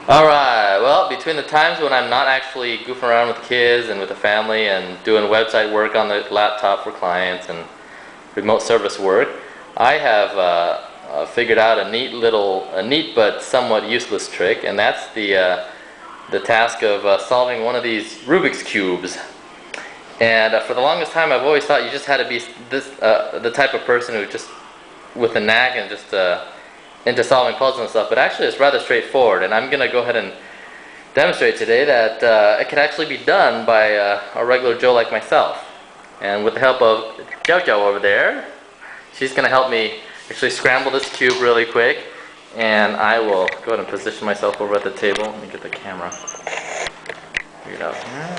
Alright, well, between the times when I'm not actually goofing around with kids and with the family and doing website work on the laptop for clients and remote service work, I have figured out a neat but somewhat useless trick, and that's the task of solving one of these Rubik's cubes. And for the longest time, I've always thought you just had to be the type of person who just with a knack and just into solving puzzles and stuff. But actually, it's rather straightforward, and I'm going to go ahead and demonstrate today that it can actually be done by a regular Joe like myself. And with the help of Jojo over there, she's going to help me actually scramble this cube really quick. And I will go ahead and position myself over at the table. Let me get the camera. Figure it out here.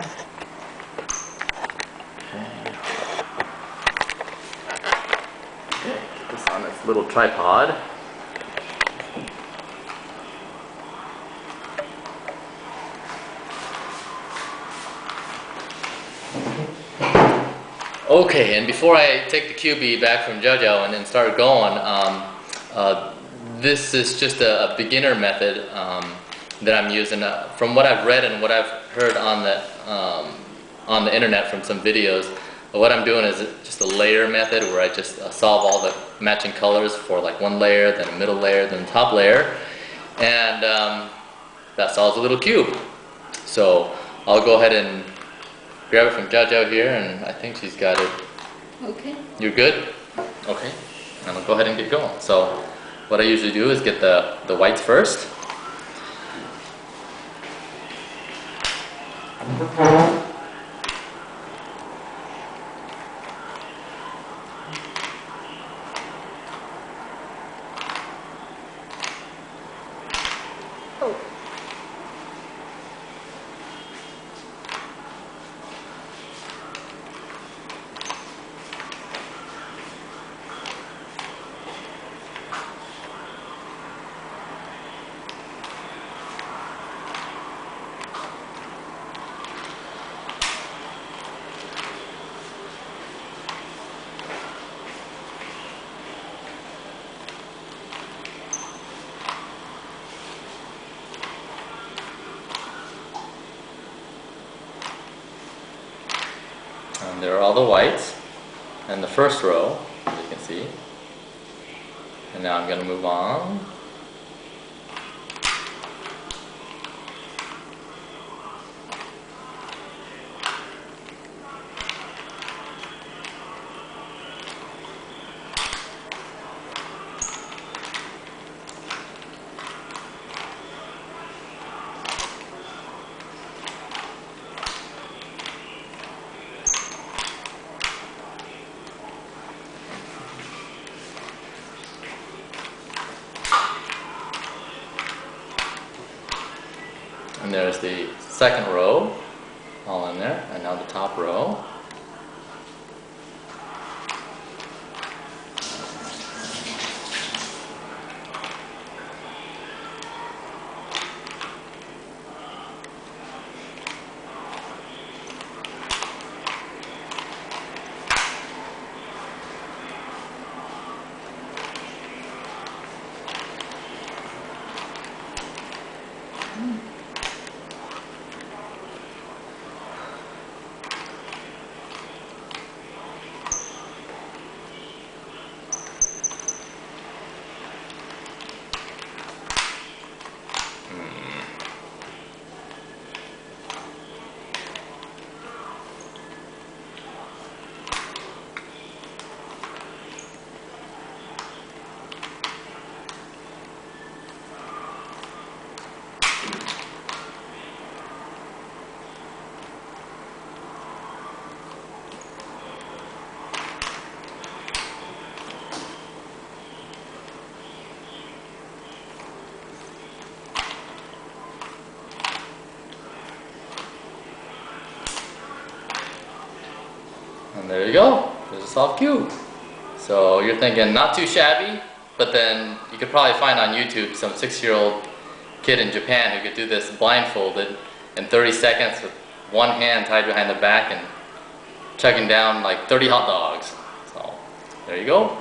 Okay, get this on this little tripod. Okay, and before I take the cubie back from JoJo and then start going, this is just a beginner method that I'm using. From what I've read and what I've heard on the internet from some videos, what I'm doing is just a layer method where I just solve all the matching colors for like one layer, then a middle layer, then a top layer, and that solves a little cube. So I'll go ahead and grab it from JoJo here, and I think she's got it. Okay. You're good? Okay. And I'll go ahead and get going. So what I usually do is get the whites first. Oh. And there are all the whites in the first row, as you can see. And now I'm going to move on. And there's the second row, all in there, and now the top row. And there you go, there's a solved cube. So you're thinking not too shabby, but then you could probably find on YouTube some 6-year-old kid in Japan who could do this blindfolded in 30 seconds with one hand tied behind the back and chugging down like 30 hot dogs. So there you go.